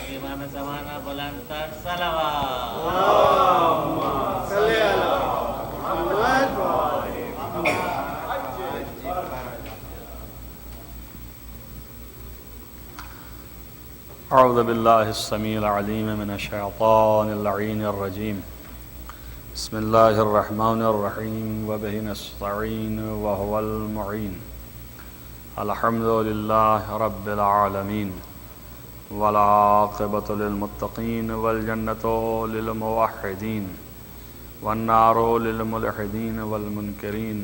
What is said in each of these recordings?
امام زمانہ بلند تر صلوات اللهم صل على محمد وآل محمد. اعوذ باللہ السمیع العلیم من الشیطان اللعین الرجیم. بسم اللہ الرحمن الرحیم وبہ نستعین وهو المعین. الحمد للہ رب العالمین والعاقبۃ للمتقین والجنۃ للموحدین والنار للملحدین والمنکرین.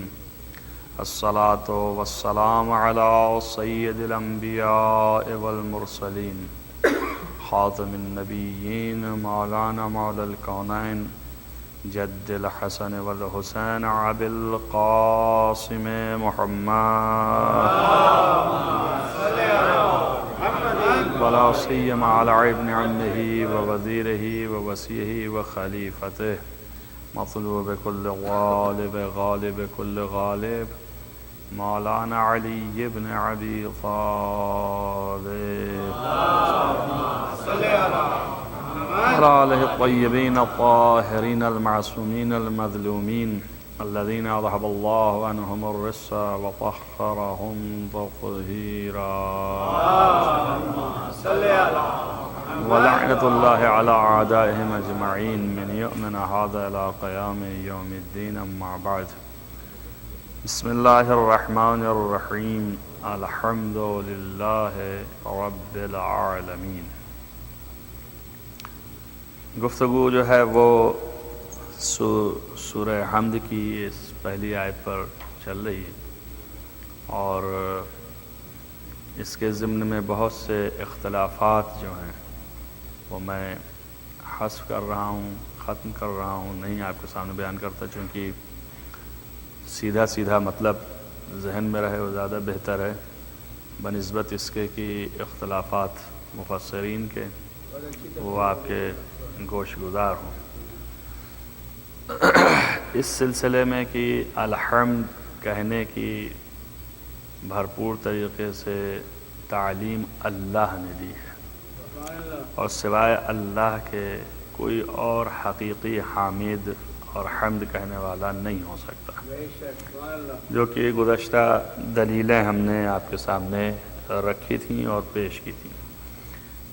الصلاة والسلام علی سید الانبیاء والمرسلین خاتم النبیین مولانا مولا الکونین جد الحسن والحسین ابی القاسم محمد ولا سیما علی ابن عمہ ووزیرہ ووصیہ وخلیفتہ مطلوب کل غالب غالب کل غالب مولانا علی بن ابی طالب وعلى آلہ الطیبین الطاہرین المعصومین المظلومین الذین اذهب اللہ عنہم الرجس وطہرہم تطہیرا. ولعنة الله على أعدائهم أجمعين من يؤمن هذا إلى قيام يوم الدين. أما بعد بسم الله الرحمن الرحيم الحمد لله رب العالمين. گفتگو جو ہے وہ سورہ حمد کی اس پہلی آیت پر چل رہی ہے اور اس کے ضمن میں بہت سے اختلافات جو ہیں وہ میں حذف کر رہا ہوں، ختم کر رہا ہوں، نہیں آپ کے سامنے بیان کرتا، چونکہ سیدھا سیدھا مطلب ذہن میں رہے وہ زیادہ بہتر ہے بنسبت اس کے کہ اختلافات مفسرین کے وہ آپ کے گوش گزار ہوں. اس سلسلے میں کہ الحمد کہنے کی بھرپور طریقے سے تعلیم اللہ نے دی ہے اور سوائے اللہ کے کوئی اور حقیقی حامد اور حمد کہنے والا نہیں ہو سکتا، جو کہ گزشتہ دلیلیں ہم نے آپ کے سامنے رکھی تھیں اور پیش کی تھیں.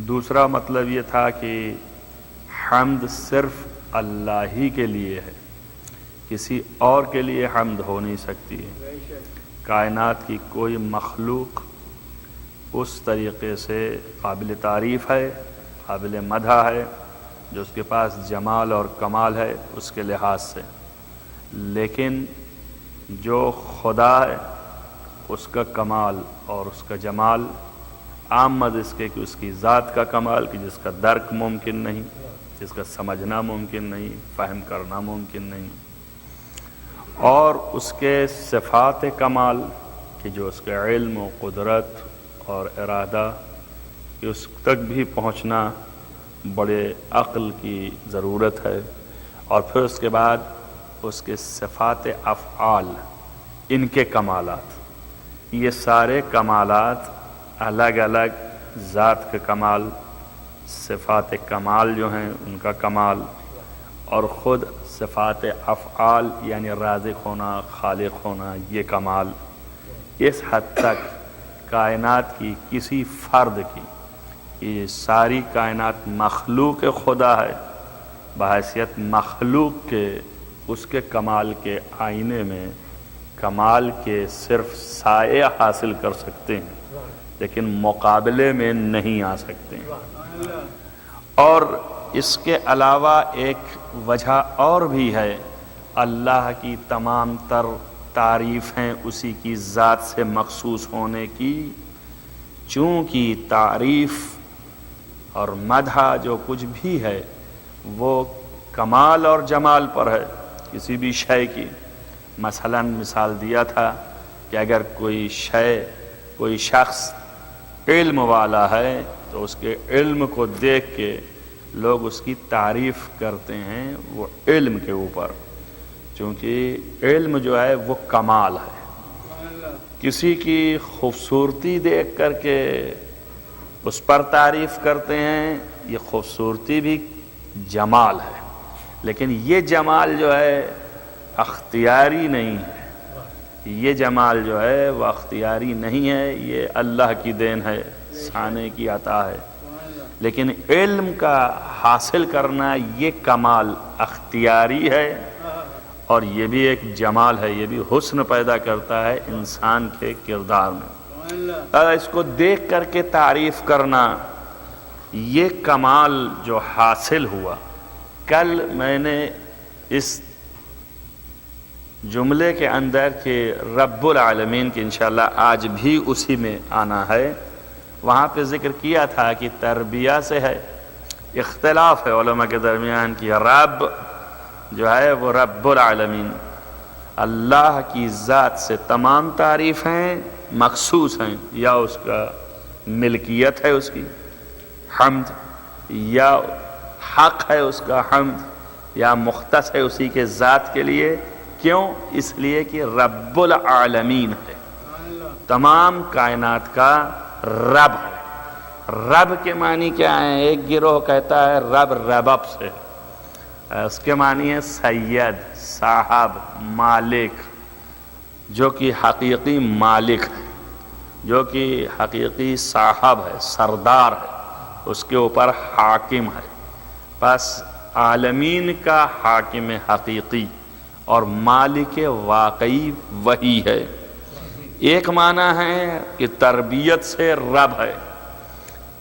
دوسرا مطلب یہ تھا کہ حمد صرف اللہ ہی کے لیے ہے، کسی اور کے لیے حمد ہو نہیں سکتی ہے. کائنات کی کوئی مخلوق اس طریقے سے قابل تعریف ہے، قابل مدح ہے، جو اس کے پاس جمال اور کمال ہے اس کے لحاظ سے، لیکن جو خدا ہے اس کا کمال اور اس کا جمال آمد اس کے کہ اس کی ذات کا کمال کہ جس کا درک ممکن نہیں، جس کا سمجھنا ممکن نہیں، فہم کرنا ممکن نہیں، اور اس کے صفات کمال کہ جو اس کے علم و قدرت اور ارادہ کہ اس تک بھی پہنچنا بڑے عقل کی ضرورت ہے. اور پھر اس کے بعد اس کے صفات افعال، ان کے کمالات، یہ سارے کمالات الگ الگ ذات کا کمال، صفات کمال جو ہیں ان کا کمال، اور خود صفات افعال یعنی رازق ہونا، خالق ہونا، یہ کمال اس حد تک کائنات کی کسی فرد کی، یہ ساری کائنات مخلوق خدا ہے، بحیثیت مخلوق کے اس کے کمال کے آئینے میں کمال کے صرف سائے حاصل کر سکتے ہیں لیکن مقابلے میں نہیں آ سکتے ہیں. اور اس کے علاوہ ایک وجہ اور بھی ہے، اللہ کی تمام تر تعریفیں اسی کی ذات سے مخصوص ہونے کی، چونکہ تعریف اور مدح جو کچھ بھی ہے وہ کمال اور جمال پر ہے کسی بھی شے کی. مثلا مثال دیا تھا کہ اگر کوئی شے، کوئی شخص علم والا ہے تو اس کے علم کو دیکھ کے لوگ اس کی تعریف کرتے ہیں وہ علم کے اوپر، چونکہ علم جو ہے وہ کمال ہے. کسی کی خوبصورتی دیکھ کر کے اس پر تعریف کرتے ہیں یہ خوبصورتی بھی جمال ہے، لیکن یہ جمال جو ہے اختیاری نہیں ہے، یہ جمال جو ہے وہ اختیاری نہیں ہے، یہ اللہ کی دین ہے، سانے کی عطا ہے۔ لیکن علم کا حاصل کرنا یہ کمال اختیاری ہے، اور یہ بھی ایک جمال ہے، یہ بھی حسن پیدا کرتا ہے انسان کے کردار میں۔ اس کو دیکھ کر کے تعریف کرنا، یہ کمال جو حاصل ہوا۔ کل میں نے اس جملے کے اندر کہ رب العالمین کی انشاءاللہ آج بھی اسی میں آنا ہے، وہاں پہ ذکر کیا تھا کہ تربیہ سے ہے، اختلاف ہے علماء کے درمیان کہ رب جو ہے وہ رب العالمین، اللہ کی ذات سے تمام تعریفیں مخصوص ہیں، یا اس کا ملکیت ہے اس کی حمد، یا حق ہے اس کا حمد، یا مختص ہے اسی کے ذات کے لیے۔ کیوں؟ اس لیے کہ رب العالمین ہے، تمام کائنات کا رب ہے۔ رب کے معنی کیا ہے؟ ایک گروہ کہتا ہے رب ربب سے، اس کے معنی ہے سید، صاحب، مالک، جو کہ حقیقی مالک ہے، جو کہ حقیقی صاحب ہے، سردار ہے، اس کے اوپر حاکم ہے۔ بس عالمین کا حاکم حقیقی اور مالک واقعی وہی ہے۔ ایک معنی ہے کہ تربیت سے رب ہے،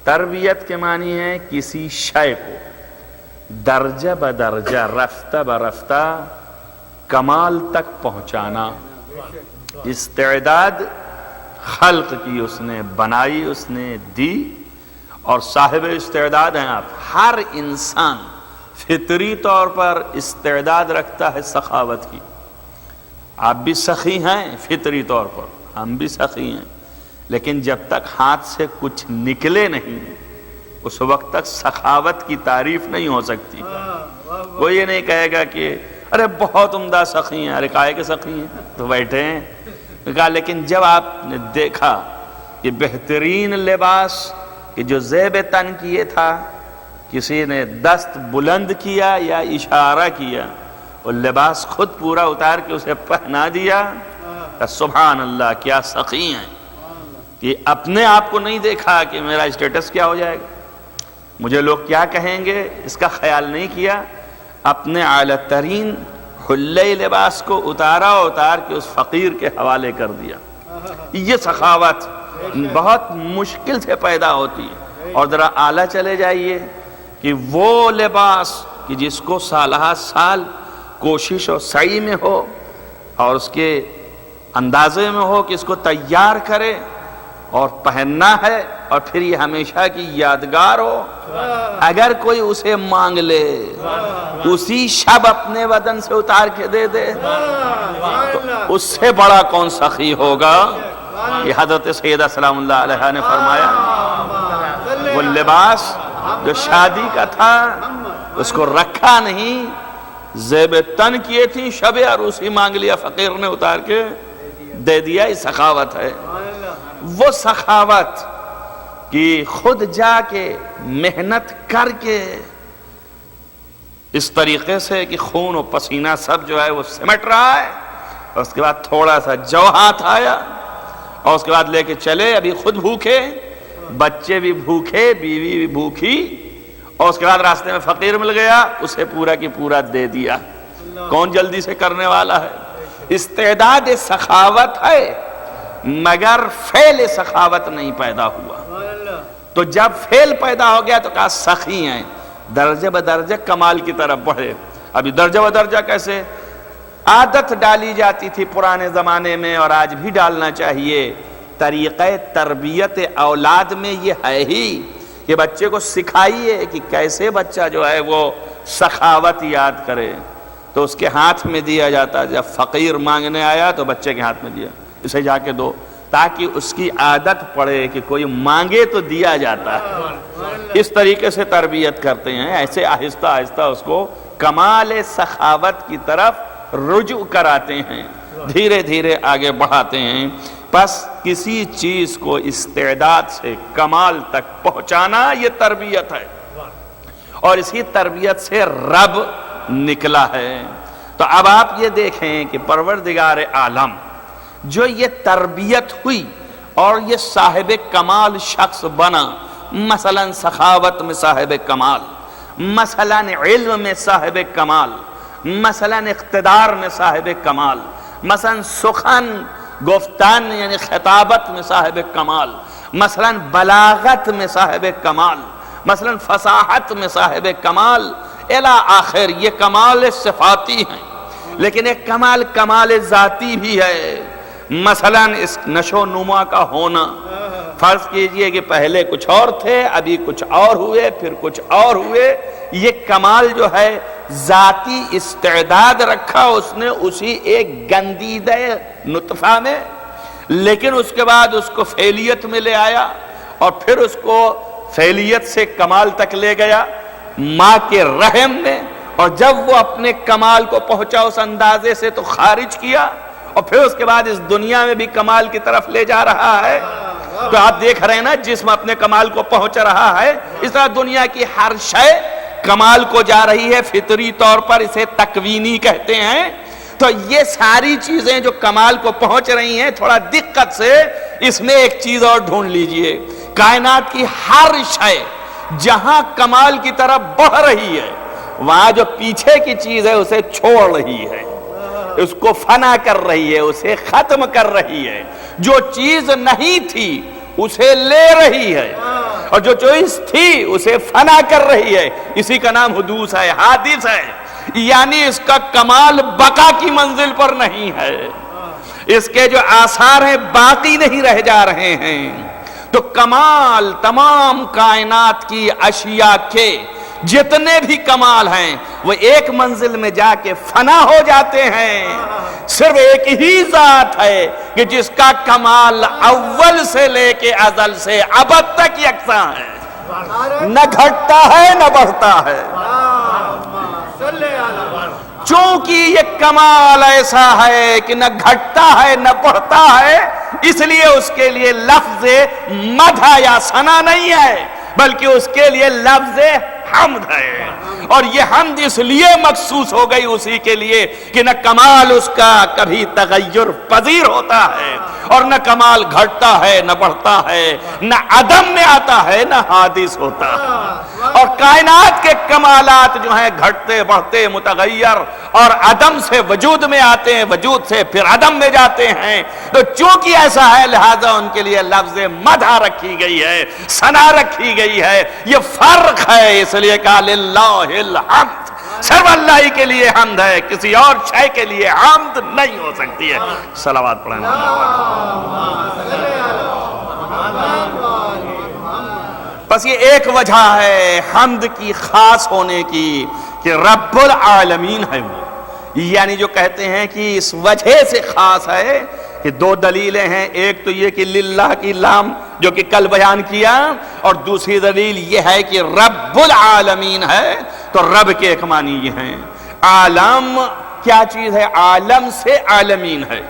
تربیت کے معنی ہے کسی شے کو درجہ بدرجہ، رفتہ برفتہ کمال تک پہنچانا۔ استعداد خلق کی اس نے بنائی، اس نے دی، اور صاحب استعداد ہیں آپ۔ ہر انسان فطری طور پر استعداد رکھتا ہے سخاوت کی۔ آپ بھی سخی ہیں فطری طور پر، ہم بھی سخی ہیں، لیکن جب تک ہاتھ سے کچھ نکلے نہیں اس وقت تک سخاوت کی تعریف نہیں ہو سکتی۔ کوئی یہ نہیں کہے گا کہ ارے بہت عمدہ سخی ہیں، ارے کائے کے سخی ہیں تو بیٹھے ہیں۔ کہا لیکن جب آپ نے دیکھا کہ بہترین لباس کہ جو زیب تن کیے تھا، کسی نے دست بلند کیا یا اشارہ کیا، وہ لباس خود پورا اتار کے اسے پہنا دیا، سبحان اللہ کیا سخی ہیں، کہ اپنے آپ کو نہیں دیکھا کہ میرا اسٹیٹس کیا ہو جائے گا، مجھے لوگ کیا کہیں گے، اس کا خیال نہیں کیا، اپنے اعلیٰ ترین حلے لباس کو اتار کے اس فقیر کے حوالے کر دیا۔ یہ سخاوت بہت مشکل سے پیدا ہوتی ہے۔ اور ذرا اعلیٰ چلے جائیے کہ وہ لباس کہ جس کو سالہ سال کوشش و سعی میں ہو اور اس کے اندازے میں ہو کہ اس کو تیار کرے اور پہننا ہے اور پھر یہ ہمیشہ کی یادگار ہو، اگر کوئی اسے مانگ لے اسی شب اپنے بدن سے اتار کے دے دے تو اس سے بڑا کون سخی ہوگا۔ یہ حضرت سیدہ سلام اللہ علیہ نے فرمایا وہ لباس جو شادی کا تھا اس کو رکھا نہیں، زیب تن کیے تھی، شب عروسی مانگ لیا فقیر نے اتار کے دے دیا۔ یہ سخاوت ہے، وہ سخاوت کہ خود جا کے محنت کر کے اس طریقے سے کہ خون و پسینہ سب جو ہے وہ سمٹ رہا ہے، اور اس کے بعد تھوڑا سا جو ہاتھ آیا اور اس کے بعد لے کے چلے، ابھی خود بھوکے، بچے بھی بھوکے، بیوی بھی بھوکی، اور اس کے بعد راستے میں فقیر مل گیا، اسے پورا کی پورا دے دیا۔ کون جلدی سے کرنے والا ہے؟ استعداد سخاوت ہے مگر فعل سخاوت نہیں پیدا ہوا۔ تو جب فعل پیدا ہو گیا تو کہا سخی ہیں، درجہ بدرجہ کمال کی طرف بڑھے۔ ابھی درجہ بدرجہ کیسے؟ عادت ڈالی جاتی تھی پرانے زمانے میں اور آج بھی ڈالنا چاہیے۔ طریقہ تربیت اولاد میں یہ ہے ہی کہ بچے کو سکھائیے کہ کیسے بچہ جو ہے وہ سخاوت یاد کرے، تو اس کے ہاتھ میں دیا جاتا۔ جب فقیر مانگنے آیا تو بچے کے ہاتھ میں دیا، اسے جا کے دو، تاکہ اس کی عادت پڑے کہ کوئی مانگے تو دیا جاتا ہے۔ اس طریقے سے تربیت کرتے ہیں، ایسے آہستہ آہستہ اس کو کمال سخاوت کی طرف رجوع کراتے ہیں، دھیرے دھیرے آگے بڑھاتے ہیں۔ پس کسی چیز کو استعداد سے کمال تک پہنچانا یہ تربیت ہے۔ اور اسی تربیت سے رب نکلا ہے۔ تو اب آپ یہ دیکھیں کہ پروردگار عالم جو یہ تربیت ہوئی اور یہ صاحب کمال شخص بنا، مثلا سخاوت میں صاحب کمال، مثلا علم میں صاحب کمال، مثلا اقتدار میں صاحب کمال، مثلا سخن گفتان یعنی خطابت میں صاحب کمال، مثلا بلاغت میں صاحب کمال، مثلا فصاحت میں صاحب کمال، الی آخر یہ کمال صفاتی ہیں۔ لیکن ایک کمال کمال ذاتی بھی ہے، مثلا اس نشو نما کا ہونا۔ فرض کیجئے کہ پہلے کچھ اور تھے، ابھی کچھ اور ہوئے، پھر کچھ اور ہوئے۔ یہ کمال جو ہے ذاتی استعداد رکھا اس نے اسی ایک گندیدہ نطفہ میں، لیکن اس کے بعد اس کو فعلیت میں لے آیا اور پھر اس کو فعلیت سے کمال تک لے گیا ماں کے رحم میں، اور جب وہ اپنے کمال کو پہنچا اس اندازے سے تو خارج کیا، اور پھر اس کے بعد اس دنیا میں بھی کمال کی طرف لے جا رہا ہے۔ تو آپ دیکھ رہے ہیں نا، جسم اپنے کمال کو پہنچ رہا ہے، اس طرح دنیا کی ہر شے کمال کو جا رہی ہے فطری طور پر، اسے تکوینی کہتے ہیں۔ تو یہ ساری چیزیں جو کمال کو پہنچ رہی ہیں، تھوڑا دقت سے اس میں ایک چیز اور ڈھونڈ لیجئے، کائنات کی ہر شے جہاں کمال کی طرف بڑھ رہی ہے، وہاں جو پیچھے کی چیز ہے اسے چھوڑ رہی ہے، اس کو فنا کر رہی ہے، اسے ختم کر رہی ہے۔ جو چیز نہیں تھی اسے لے رہی ہے، اور جو چیز تھی اسے فنا کر رہی ہے۔ اسی کا نام حدوث ہے، حادث ہے، یعنی اس کا کمال بقا کی منزل پر نہیں ہے، اس کے جو آثار ہیں باقی نہیں رہ جا رہے ہیں۔ تو کمال تمام کائنات کی اشیاء کے جتنے بھی کمال ہیں وہ ایک منزل میں جا کے فنا ہو جاتے ہیں۔ صرف ایک ہی ذات ہے کہ جس کا کمال اول سے لے کے ازل سے ابد تک یکساں ہے، نہ گھٹتا ہے نہ بڑھتا ہے۔ چونکہ یہ کمال ایسا ہے کہ نہ گھٹتا ہے نہ بڑھتا ہے، اس لیے اس کے لیے لفظ مدح یا ثنا نہیں ہے، بلکہ اس کے لیے لفظ حمد ہے۔ اور یہ حمد اس لیے مخصوص ہو گئی اسی کے لیے کہ نہ کمال اس کا کبھی تغیر پذیر ہوتا ہے، اور نہ کمال گھٹتا ہے نہ بڑھتا ہے، نہ عدم میں آتا ہے نہ حادث ہوتا ہے۔ اور کائنات کے کمالات جو ہیں گھٹتے بڑھتے متغیر اور عدم سے وجود میں آتے ہیں، وجود سے پھر عدم میں جاتے ہیں۔ تو چونکہ ایسا ہے لہذا ان کے لیے لفظ مدح رکھی گئی ہے، ثنا رکھی گئی ہے۔ یہ فرق ہے، اس لیے کہا للہ الحمد، صرف اللہ ہی کے لیے حمد ہے، کسی اور شے کے لیے حمد نہیں ہو سکتی ہے۔ صلوات پڑھیں۔ بس یہ ایک وجہ ہے حمد کی خاص ہونے کی کہ رب العالمین ہے وہ، یعنی جو کہتے ہیں کہ اس وجہ سے خاص ہے کہ دو دلیلیں ہیں، ایک تو یہ کہ للہ کی لام جو کہ کل بیان کیا، اور دوسری دلیل یہ ہے کہ رب العالمین ہے، تو رب کے ایک معنی یہ ہیں۔ عالم کیا چیز ہے؟ عالم سے عالمین ہے۔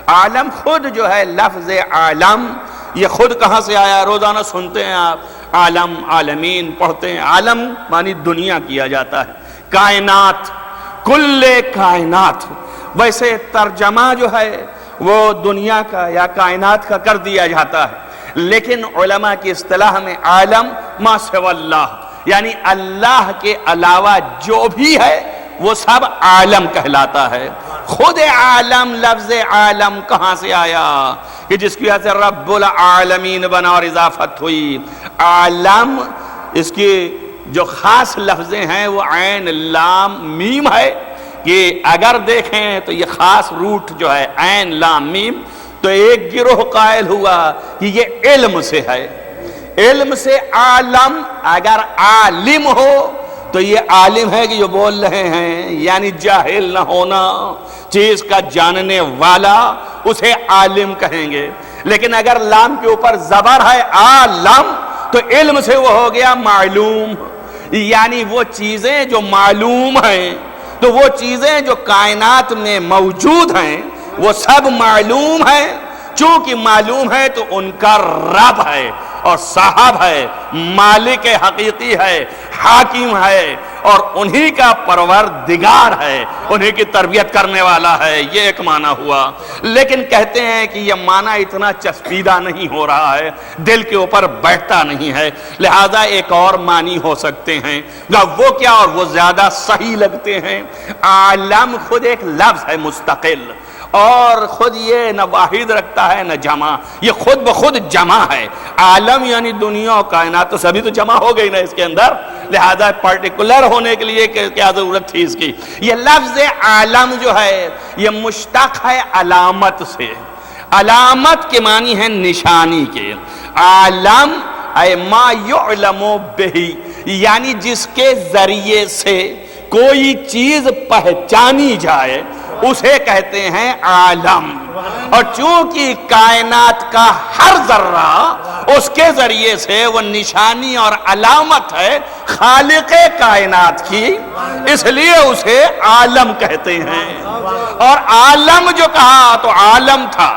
عالم خود جو ہے لفظ عالم، یہ خود کہاں سے آیا؟ روزانہ سنتے ہیں آپ عالم عالمین پڑھتے ہیں، عالم معنی دنیا کیا جاتا ہے، کائنات، کل کائنات۔ ویسے ترجمہ جو ہے وہ دنیا کا یا کائنات کا کر دیا جاتا ہے، لیکن علماء کی اصطلاح میں عالم ما سوى اللہ، یعنی اللہ کے علاوہ جو بھی ہے وہ سب عالم کہلاتا ہے۔ خود عالم، لفظ عالم کہاں سے آیا کہ جس کی وجہ سے رب العالمین بنا اور اضافت ہوئی؟ عالم اس کی جو خاص لفظیں ہیں وہ عین لام میم ہے، کہ اگر دیکھیں تو یہ خاص روٹ جو ہے عین لام میم، تو ایک گروہ قائل ہوا کہ یہ علم سے ہے، علم سے عالم۔ اگر عالم ہو تو یہ عالم ہے کہ جو بول رہے ہیں، یعنی جاہل نہ ہونا، چیز کا جاننے والا، اسے عالم کہیں گے۔ لیکن اگر لام کے اوپر زبر ہے عالم تو علم سے وہ ہو گیا معلوم، یعنی وہ چیزیں جو معلوم ہیں، تو وہ چیزیں جو کائنات میں موجود ہیں وہ سب معلوم ہیں۔ چونکہ معلوم ہے تو ان کا رب ہے، اور صاحب ہے، مالک حقیقی ہے، حاکم ہے، اور انہی کا پروردگار ہے، انہی کی تربیت کرنے والا ہے، یہ ایک معنی ہوا۔ لیکن کہتے ہیں کہ یہ معنی اتنا چسپیدہ نہیں ہو رہا ہے، دل کے اوپر بیٹھتا نہیں ہے، لہذا ایک اور معنی ہو سکتے ہیں، وہ کیا اور وہ زیادہ صحیح لگتے ہیں۔ عالم خود ایک لفظ ہے مستقل، اور خود یہ نہ واحد رکھتا ہے نہ جمع، یہ خود بخود جمع ہے۔ عالم یعنی دنیا و کائنات، تو سبھی تو جمع ہو گئی نا اس کے اندر، لہذا پرٹیکولر ہونے کے لیے کیا ضرورت تھی اس کی۔ یہ لفظ عالم جو ہے یہ مشتق ہے علامت سے، علامت کے معنی ہے نشانی کے۔ عالم اے ما یعلم بہی، یعنی جس کے ذریعے سے کوئی چیز پہچانی جائے اسے کہتے ہیں عالم۔ اور چونکہ کائنات کا ہر ذرہ اس کے ذریعے سے وہ نشانی اور علامت ہے خالق کائنات کی، اس لیے اسے عالم کہتے ہیں۔ اور عالم جو کہا تو عالم تھا،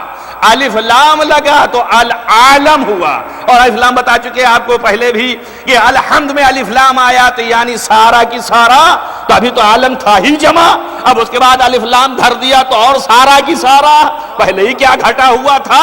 الف لام لگا تو العالم ہوا، اور الف لام بتا چکے ہیں آپ کو پہلے بھی کہ الحمد میں الف لام آیا تو یعنی سارا کی سارا، تو ابھی تو عالم تھا ہی جمع، اب اس کے بعد الف لام دھر دیا تو اور سارا کی سارا، پہلے ہی کیا گھٹا ہوا تھا،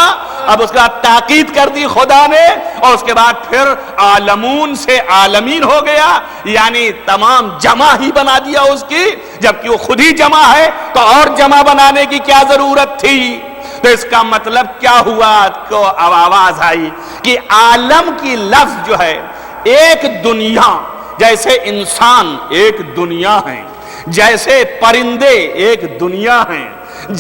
اب اس کا تاکید کر دی خدا نے، اور اس کے بعد پھر عالمون سے عالمین ہو گیا، یعنی تمام جمع ہی بنا دیا اس کی، جبکہ وہ خود ہی جمع ہے تو اور جمع بنانے کی کیا ضرورت تھی۔ تو اس کا مطلب کیا ہوا کو اب آواز آئی کہ عالم کی لفظ جو ہے ایک دنیا، جیسے انسان ایک دنیا ہے، جیسے پرندے ایک دنیا ہیں،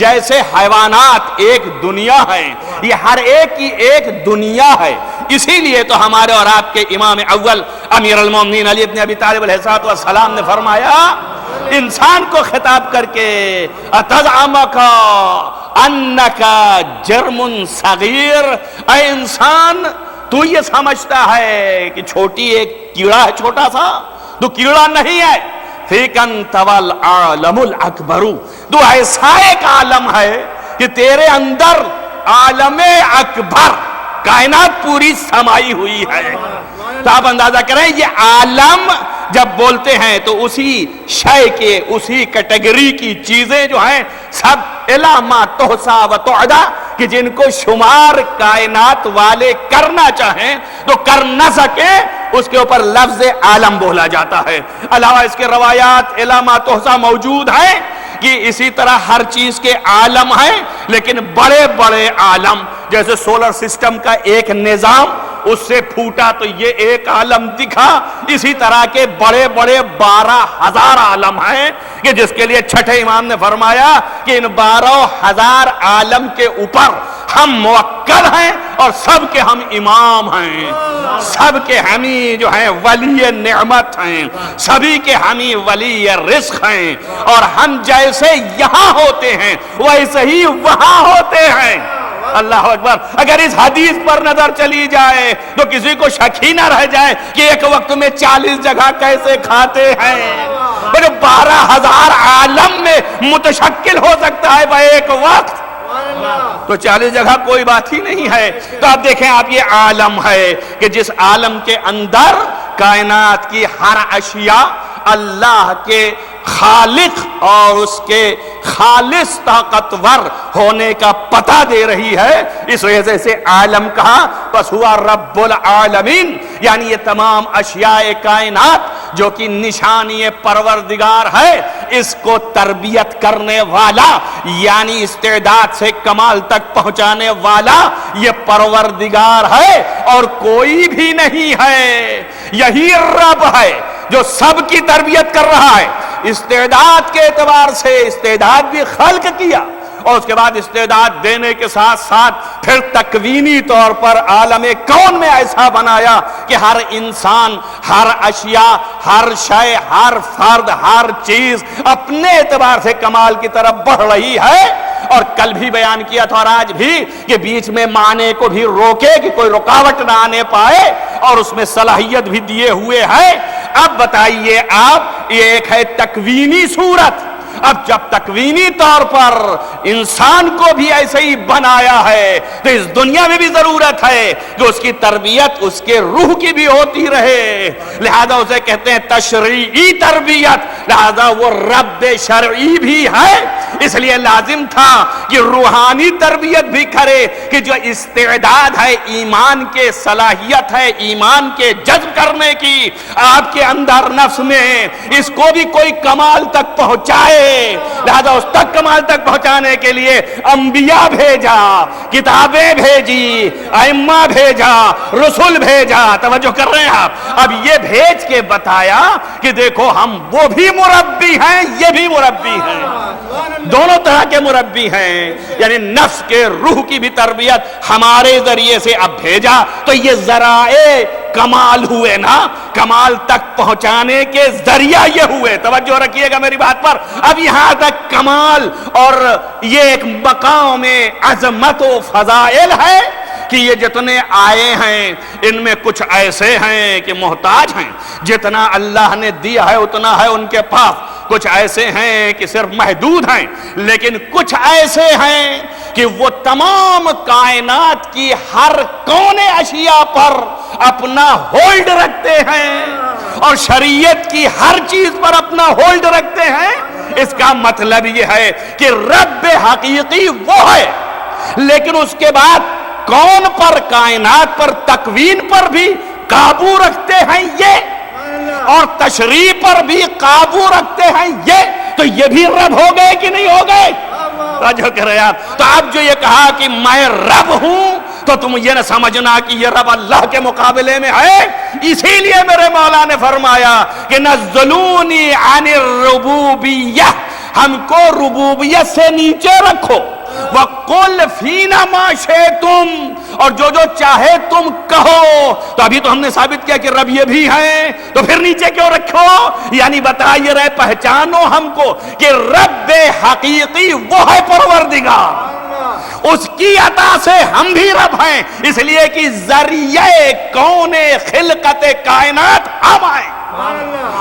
جیسے حیوانات ایک دنیا ہیں، یہ ہر ایک کی ایک دنیا ہے۔ اسی لیے تو ہمارے اور آپ کے امام اول امیر المومنین علی بن ابی طالب علیہ السلام نے فرمایا انسان کو خطاب کر کے اتزعمک انکا جرم صغیر، اے انسان تو یہ سمجھتا ہے کہ چھوٹی ایک کیڑا ہے، چھوٹا سا، تو کیڑا نہیں ہے، فیکن طول عالم الاکبر، تو ایسا ایک عالم ہے کہ تیرے اندر عالم اکبر کائنات پوری سمائی ہوئی ہے۔ تو آپ اندازہ کریں یہ عالم جب بولتے ہیں تو اسی شے کے، اسی کیٹیگری کی چیزیں جو ہیں سب الا ما تحصا و تعدا، کہ جن کو شمار کائنات والے کرنا چاہیں تو کر نہ سکے، اس کے اوپر لفظ عالم بولا جاتا ہے۔ علاوہ اس کے روایات الا ما تحصا موجود ہیں کہ اسی طرح ہر چیز کے عالم ہیں، لیکن بڑے بڑے عالم جیسے سولر سسٹم کا ایک نظام، اس سے پھوٹا تو یہ ایک عالم دکھا، اسی طرح کے بڑے بڑے 12,000 عالم ہیں کہ جس کے لیے چھٹے امام نے فرمایا کہ ان 12,000 عالم کے اوپر ہم موکل ہیں اور سب کے ہم امام ہیں، سب کے ہمیں جو ہیں ولی نعمت ہیں، سبھی کے ہمیں ولی رزق ہیں، اور ہم جیسے یہاں ہوتے ہیں ویسے ہی وہاں ہوتے ہیں۔ اللہ اکبر۔ اگر اس حدیث پر نظر چلی جائے تو کسی کو شک ہی نہ رہ جائے کہ ایک وقت میں 40 جگہ کیسے کھاتے ہیں، 12,000 عالم میں متشکل ہو سکتا ہے بھائی ایک وقت، تو 40 جگہ کوئی بات ہی نہیں ہے۔ تو آپ دیکھیں، آپ یہ عالم ہے کہ جس عالم کے اندر کائنات کی ہر اشیاء اللہ کے خالق اور اس کے خالص طاقتور ہونے کا پتہ دے رہی ہے، اس وجہ سے اسے عالم کہا۔ پس ہوا رب العالمین، یعنی یہ تمام اشیاء کائنات جو کہ نشانی پروردگار ہے، اس کو تربیت کرنے والا یعنی استعداد سے کمال تک پہنچانے والا یہ پروردگار ہے اور کوئی بھی نہیں ہے۔ یہی رب ہے جو سب کی تربیت کر رہا ہے، استعداد کے اعتبار سے استعداد بھی خلق کیا، اور اس کے بعد استعداد دینے کے ساتھ ساتھ پھر تکوینی طور پر عالم کون میں ایسا بنایا کہ ہر انسان، ہر اشیاء، ہر شے، ہر فرد، ہر چیز اپنے اعتبار سے کمال کی طرف بڑھ رہی ہے۔ اور کل بھی بیان کیا تھا اور آج بھی کہ بیچ میں معنی کو بھی روکے کہ کوئی رکاوٹ نہ آنے پائے، اور اس میں صلاحیت بھی دیے ہوئے ہے۔ اب بتائیے آپ، یہ ایک ہے تکوینی صورت اب جب تکوینی طور پر انسان کو بھی ایسے ہی بنایا ہے تو اس دنیا میں بھی ضرورت ہے کہ اس کی تربیت اس کے روح کی بھی ہوتی رہے، لہذا اسے کہتے ہیں تشریعی تربیت، لہذا وہ رب شرعی بھی ہے، اس لیے لازم تھا کہ روحانی تربیت بھی کرے کہ جو استعداد ہے ایمان کے صلاحیت ہے ایمان کے جذب کرنے کی آپ کے اندر نفس میں، اس کو بھی کوئی کمال تک پہنچائے، لہذا اس تک کمال تک پہنچانے کے لیے انبیاء بھیجا، کتابیں بھیجی، ائمہ بھیجا، رسول بھیجا، توجہ کر رہے ہیں آپ، اب یہ بھیج کے بتایا کہ دیکھو ہم وہ بھی مربی ہیں یہ بھی مربی ہیں، دونوں طرح کے مربی ہیں، یعنی نفس کے روح کی بھی تربیت ہمارے ذریعے سے اب بھیجا تو یہ ذرائع کمال ہوئے نا، کمال تک پہنچانے کے ذریعہ یہ ہوئے، توجہ رکھیے گا میری بات پر، اب یہاں تک کمال اور یہ ایک مقام عظمت و فضائل ہے کہ یہ جتنے آئے ہیں ان میں کچھ ایسے ہیں کہ محتاج ہیں، جتنا اللہ نے دیا ہے اتنا ہے ان کے پاس، کچھ ایسے ہیں کہ صرف محدود ہیں، لیکن کچھ ایسے ہیں کہ وہ تمام کائنات کی ہر کونے اشیاء پر اپنا ہولڈ رکھتے ہیں اور شریعت کی ہر چیز پر اپنا ہولڈ رکھتے ہیں۔ اس کا مطلب یہ ہے کہ رب حقیقی وہ ہے، لیکن اس کے بعد کون پر، کائنات پر، تکوین پر بھی قابو رکھتے ہیں یہ، اور تشریع پر بھی قابو رکھتے ہیں یہ، تو یہ بھی رب ہو گئے کہ نہیں ہو گئے؟ توجہ کرے آپ، تو اب جو یہ کہا کہ میں رب ہوں تو تم یہ نہ سمجھنا کہ یہ رب اللہ کے مقابلے میں ہے، اسی لیے میرے مولا نے فرمایا کہ نزلونی عن الربوبیہ، ہم کو ربوبیت سے نیچے رکھو، وَقُلْ فِينَا مَا شِئْتُمْ، اور جو جو چاہے تم کہو، تو ابھی تو ہم نے ثابت کیا کہ رب یہ بھی ہیں، تو پھر نیچے کیوں رکھو؟ یعنی بتائیے رہے پہچانو ہم کو کہ رب حقیقی وہ ہے پروردگار، اس کی عطا سے ہم بھی رب ہیں، اس لیے کہ ذریعہ کون خلقت کائنات ہم ہیں،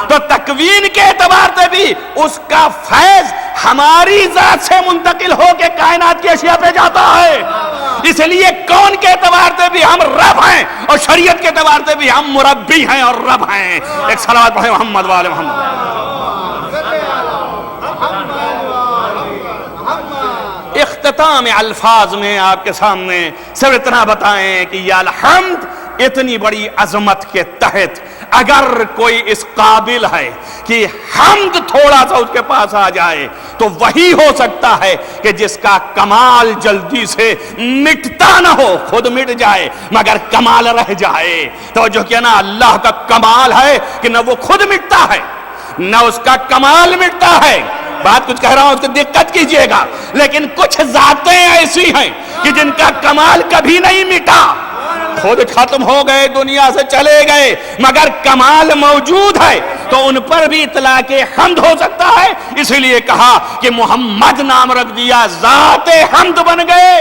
تو تکوین کے اعتبار سے بھی اس کا فیض ہماری ذات سے منتقل ہو کے کائنات کی اشیاء پہ جاتا ہے، اس لیے کون کے اعتبار سے بھی ہم رب ہیں اور شریعت کے اعتبار سے بھی ہم مربی ہیں اور رب ہیں۔ ایک صلوات پڑھیں محمد وآل محمد۔ اختتام الفاظ میں آپ کے سامنے صرف اتنا بتائیں کہ یہ الحمد اتنی بڑی عظمت کے تحت اگر کوئی اس قابل ہے کہ حمد تھوڑا سا اس کے پاس آ جائے تو وہی ہو سکتا ہے کہ جس کا کمال جلدی سے مٹتا نہ ہو، خود مٹ جائے مگر کمال رہ جائے۔ توجہ کیا نا، اللہ کا کمال ہے کہ نہ وہ خود مٹتا ہے نہ اس کا کمال مٹتا ہے، بات کچھ کہہ رہا ہوں اس کی دقت کیجئے گا، لیکن کچھ ذاتیں ایسی ہیں کہ جن کا کمال کبھی نہیں مٹا، خود ختم ہو گئے، دنیا سے چلے گئے مگر کمال موجود ہے، تو ان پر بھی اطلاق حمد ہو سکتا ہے، اسی لیے کہا کہ محمد نام رکھ دیا، ذات حمد بن گئے۔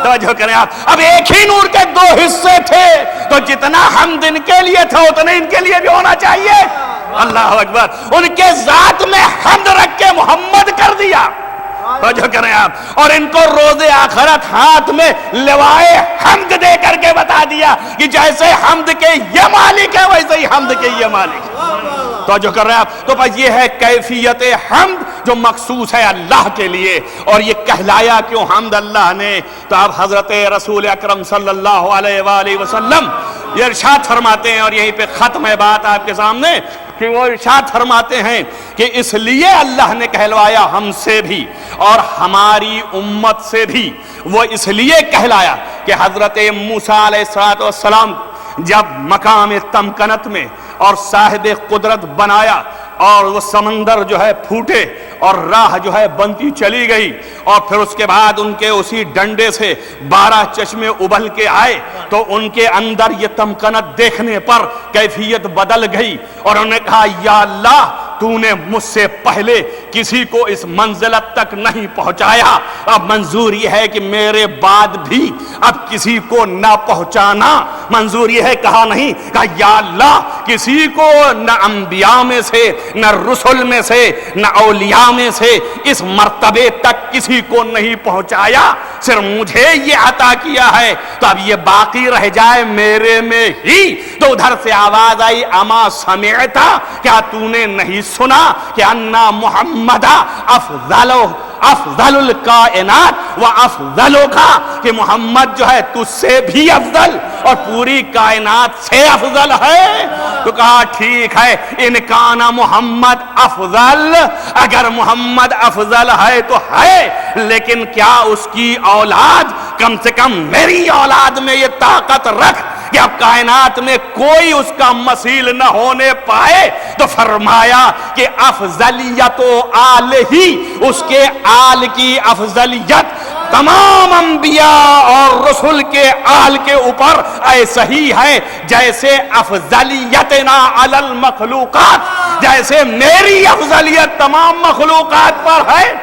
توجہ کریں آپ، اب ایک ہی نور کے دو حصے تھے تو جتنا حمد ان کے لیے تھا اتنا ان کے لیے بھی ہونا چاہیے۔ اللہ اکبر، ان کے ذات میں حمد رکھ کے محمد کر دیا۔ توجہ کریں آپ، اور ان کو روز آخرت ہاتھ میں لوائے حمد دے کر کے بتا دیا کہ جیسے حمد کے یہ مالک ہے ویسے ہی حمد کے یہ مالک ہے۔ توجہ کر رہے ہیں آپ، تو بس یہ ہے کیفیت حمد جو مخصوص ہے اللہ کے لیے، اور یہ کہلایا کیوں حمد اللہ نے؟ تو آپ حضرت رسول اکرم صلی اللہ علیہ وآلہ وسلم یہ ارشاد فرماتے ہیں، اور یہیں پہ ختم ہے بات آپ کے سامنے، کہ وہ ارشاد فرماتے ہیں کہ اس لیے اللہ نے کہلوایا ہم سے بھی اور ہماری امت سے بھی، وہ اس لیے کہلایا کہ حضرت موسیٰ علیہ السلام جب مقام تمکنت میں اور صاحب قدرت بنایا اور وہ سمندر جو ہے پھوٹے اور راہ جو ہے بنتی چلی گئی، اور پھر اس کے بعد ان کے اسی ڈنڈے سے 12 چشمے ابل کے آئے، تو ان کے اندر یہ تمکنت دیکھنے پر کیفیت بدل گئی، اور انہوں نے کہا یا اللہ تو نے مجھ سے پہلے کسی کو اس منزلت تک نہیں پہنچایا، اب منظور یہ ہے کہ میرے بعد بھی اب کسی کو نہ پہنچانا، منظور یہ ہے کہا نہیں، کہا یا اللہ کسی کو نہ انبیاء میں سے نہ رسل میں سے نہ اولیاء میں سے اس مرتبے تک کسی کو نہیں پہنچایا، صرف مجھے یہ عطا کیا ہے، تو اب یہ باقی رہ جائے میرے میں ہی۔ تو ادھر سے آواز آئی اما سمعتا، کیا تو نے نہیں سنا کہ انا محمد افضل الکائنات و افضلوں کا، کہ محمد جو ہے تجھ سے بھی افضل اور پوری کائنات سے افضل ہے؟ تو کہا ٹھیک ہے، ان کان محمد افضل، اگر محمد افضل ہے تو ہے، لیکن کیا اس کی اولاد کم سے کم میری اولاد میں یہ طاقت رکھ کہ اب کائنات میں کوئی اس کا مثیل نہ ہونے پائے؟ تو فرمایا کہ افضلیت و آل ہی، اس کے آل کی افضلیت تمام انبیاء اور رسول کے آل کے اوپر ایسا ہی ہے جیسے افضلیتنا علی المخلوقات، جیسے میری افضلیت تمام مخلوقات پر ہے۔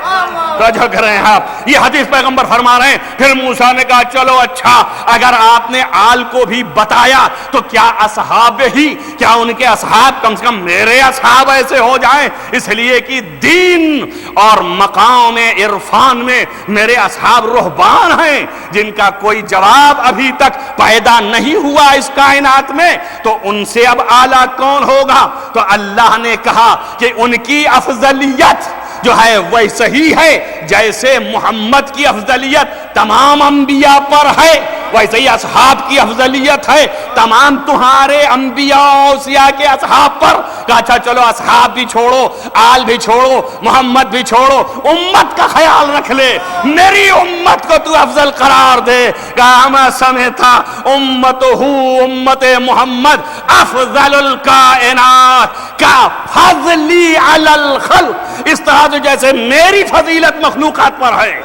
توجہ کر رہے ہیں آپ، یہ حدیث پیغمبر فرما رہے ہیں۔ پھر موسیٰ نے کہا چلو اچھا، اگر آپ نے آل کو بھی بتایا تو کیا اصحاب ہی، کیا ان کے اصحاب کم سے کم میرے اصحاب ایسے ہو جائیں؟ اس لیے کہ دین اور مقام عرفان میں میرے اصحاب رہبان ہیں جن کا کوئی جواب ابھی تک پیدا نہیں ہوا اس کائنات میں، تو ان سے اب اعلیٰ کون ہوگا؟ تو اللہ نے کہا کہ ان کی افضلیت جو ہے ویسے ہی ہے جیسے محمد کی افضلیت تمام انبیاء پر ہے، ویسے ہی اصحاب کی افضلیت ہے تمام تمہارے انبیاء اوصیاء کے اصحاب پر۔ کہا اچھا چلو اصحاب بھی چھوڑو، آل بھی چھوڑو، محمد بھی چھوڑو، امت کا خیال رکھ لے، میری امت کو تو افضل قرار دے۔ کہا میں سمجھتا امت محمد افضل الکائنات کا فضلی علی الخلق، اس طرح جیسے میری فضیلت مخلوقات پر ہے۔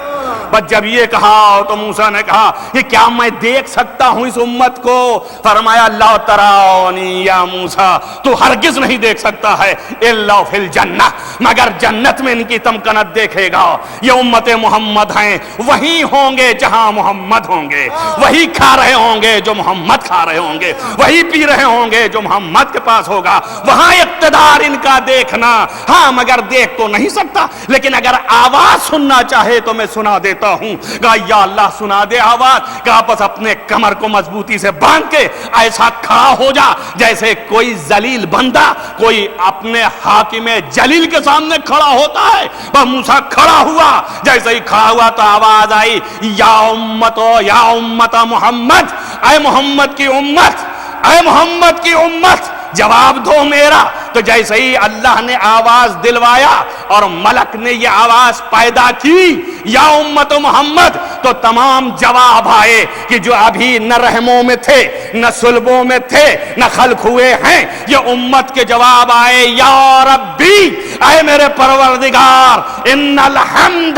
بس جب یہ کہا تو موسیٰ نے کہا کہ کیا میں دیکھ سکتا ہوں اس امت کو؟ فرمایا لا ترانی یا موسیٰ، تو ہرگز نہیں دیکھ سکتا ہے، الا فی الجنہ، مگر جنت میں ان کی تمکنت دیکھے گا۔ یہ امت محمد ہیں، وہی ہوں گے جہاں محمد ہوں گے، وہی کھا رہے ہوں گے جو محمد کھا رہے ہوں گے، وہی پی رہے ہوں گے جو محمد کے پاس ہوگا، وہاں اقتدار ان کا دیکھنا۔ ہاں مگر دیکھ تو نہیں سکتا، لیکن اگر آواز سننا چاہے تو میں سنا دیتا ہوں۔ کہا یا اللہ سنا دے آواز۔ کہا بس اپنے کمر کو مضبوطی سے باندھ کے ایسا کھڑا ہو جا جیسے کوئی ذلیل بندہ کوئی اپنے حاکم جلیل کے سامنے کھڑا ہوتا ہے۔ بس موسیٰ کھڑا ہوا، جیسے ہی کھڑا ہوا تو آواز آئی یا امت محمد، اے محمد کی امت، اے محمد کی امت جواب دو میرا۔ تو جیسے ہی اللہ نے آواز دلوایا اور ملک نے یہ آواز پیدا کی یا امت محمد، تو تمام جواب آئے کہ جو ابھی نہ رحموں میں تھے نہ صلبوں میں تھے نہ خلق ہوئے ہیں، یہ امت کے جواب آئے یا ربی، اے میرے پروردگار، ان الحمد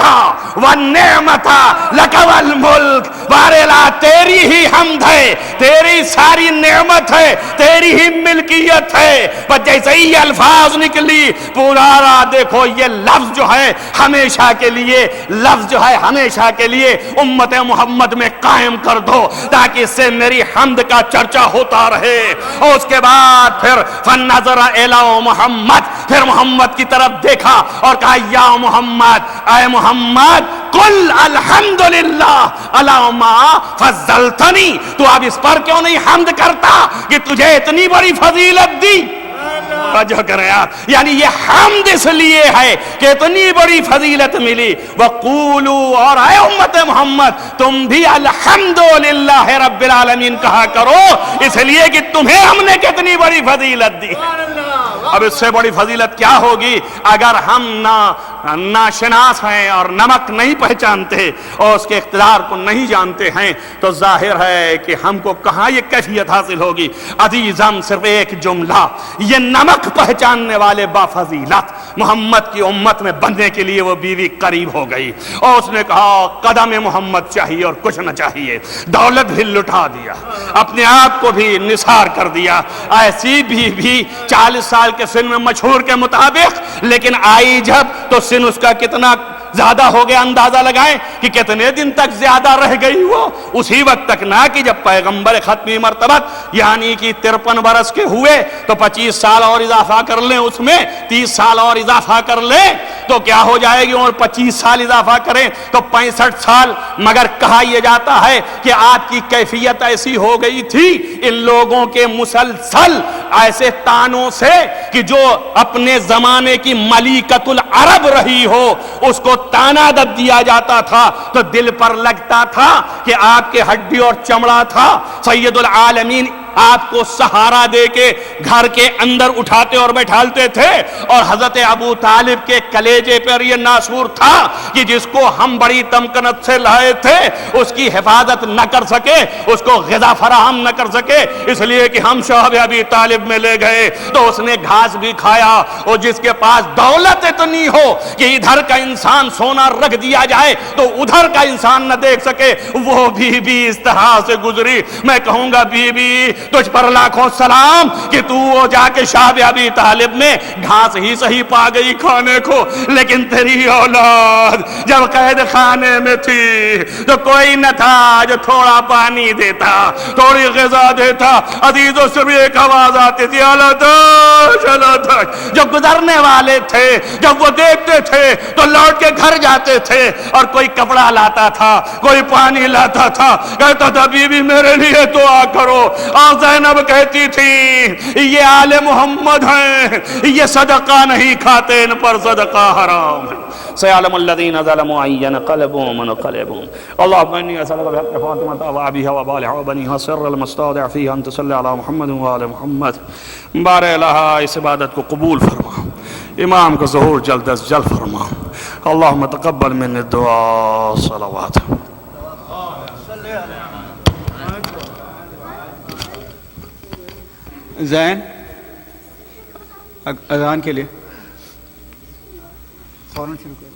والنعمت لک والملک، بارلا تیری ہی حمد ہے، تیری ساری نعمت ہے، تیری ہی ملکیت ہے۔ بس جیسے ہی یہ الفاظ نکلی پورا دیکھو یہ لفظ جو ہے ہمیشہ کے لیے، لفظ جو ہے ہمیشہ کے لیے امت محمد میں قائم کر دو تاکہ اس سے میری حمد کا چرچا ہوتا رہے۔ اور اس کے بعد پھر فنظر الی محمد، پھر محمد کی طرف دیکھا اور کہا یا محمد، اے محمد قل الحمدللہ علی ما فضلتنی، تو اب اس پر کیوں نہیں حمد کرتا کہ تجھے اتنی بڑی فضیلت دی؟ توجہ کریں آپ، یعنی یہ حمد اس لیے ہے کہ اتنی بڑی فضیلت ملی۔ وقولوا، اور اے امت محمد تم بھی الحمدللہ رب العالمین کہا کرو، اس لیے کہ تمہیں ہم نے کتنی بڑی فضیلت دی۔ اب اس سے بڑی فضیلت کیا ہوگی اگر ہم ناشناس ہیں اور نمک نہیں پہچانتے اور اس کے اقتدار کو نہیں جانتے ہیں، تو ظاہر ہے کہ ہم کو کہاں یہ کیفیت حاصل ہوگی۔ عزیزم صرف ایک جملہ، یہ نمک پہچاننے والے بافضیلت محمد کی امت میں بننے کے لیے وہ بیوی قریب ہو گئی اور اس نے کہا قدم محمد چاہیے اور کچھ نہ چاہیے، دولت بھی لٹا دیا، اپنے آپ کو بھی نثار کر دیا۔ ایسی بیوی 40 سال کے سن میں مشہور کے مطابق، لیکن آئی جب تو سن اس کا کتنا زیادہ ہو گیا، اندازہ لگائیں کہ کتنے دن تک زیادہ رہ گئی وہ، اسی وقت تک نہ کہ جب پیغمبر ختمی مرتبت یعنی کہ 53 برس کے ہوئے تو 25 سال اور اضافہ کر لیں، اس میں 30 سال اور اضافہ کر لیں تو کیا ہو جائے گی، اور 25 سال اضافہ کریں تو 65 سال۔ مگر کہا یہ جاتا ہے کہ آپ کی کیفیت ایسی ہو گئی تھی ان لوگوں کے مسلسل ایسے تانوں سے کہ جو اپنے زمانے کی ملیکۃ العرب رہی ہو اس کو تانا دب دیا جاتا تھا تو دل پر لگتا تھا کہ آپ کے ہڈی اور چمڑا تھا۔ سید العالمین آپ کو سہارا دے کے گھر کے اندر اٹھاتے اور بیٹھالتے تھے، اور حضرت ابو طالب کے کلیجے پر یہ ناسور تھا کہ جس کو ہم بڑی تمکنت سے لائے تھے اس کی حفاظت نہ کر سکے، اس کو غذا فراہم نہ کر سکے، اس لیے کہ ہم شعب ابی طالب میں لے گئے تو اس نے گھاس بھی کھایا۔ اور جس کے پاس دولت اتنی ہو کہ ادھر کا انسان سونا رکھ دیا جائے تو ادھر کا انسان نہ دیکھ سکے، وہ بھی اس طرح سے گزری۔ میں کہوں گا بی بی تجھ پر لاکھوں سلام کہ تو وہ جا کے شعب ابی طالب میں گھاس ہی صحیح پا گئی کھانے کو، لیکن تیری اولاد جب قید خانے میں تھی تو کوئی نہ تھا جو تھوڑا پانی دیتا، تھوڑی غذا دیتا۔ عزیزوں سے بھی ایک آواز آتی تھی، جو گزرنے والے تھے جب وہ دیکھتے تھے تو لوٹ کے گھر جاتے تھے، اور کوئی کپڑا لاتا تھا، کوئی پانی لاتا تھا، کہتا تھا بی بی میرے لیے دعا کرو۔ اور زینب کہتی تھی یہ آل محمد ہیں، یہ صدقہ نہیں کھاتے، ان پر صدقہ حرام ہے۔ سيعلم الذين ظلموا أي ينقلبون منقلبون اللهم إني أسألك بحق فاطمة وأبيها وبالها وبنيها سر المستودع فيها أن تصلي على محمد وآل محمد۔ بارے الہا اس عبادت کو قبول فرما، امام کا ظہور جلد از جلد فرما۔ اللهم تقبل من الدعاء صلوات۔ زین اذان کے لیے فوراً شروع کر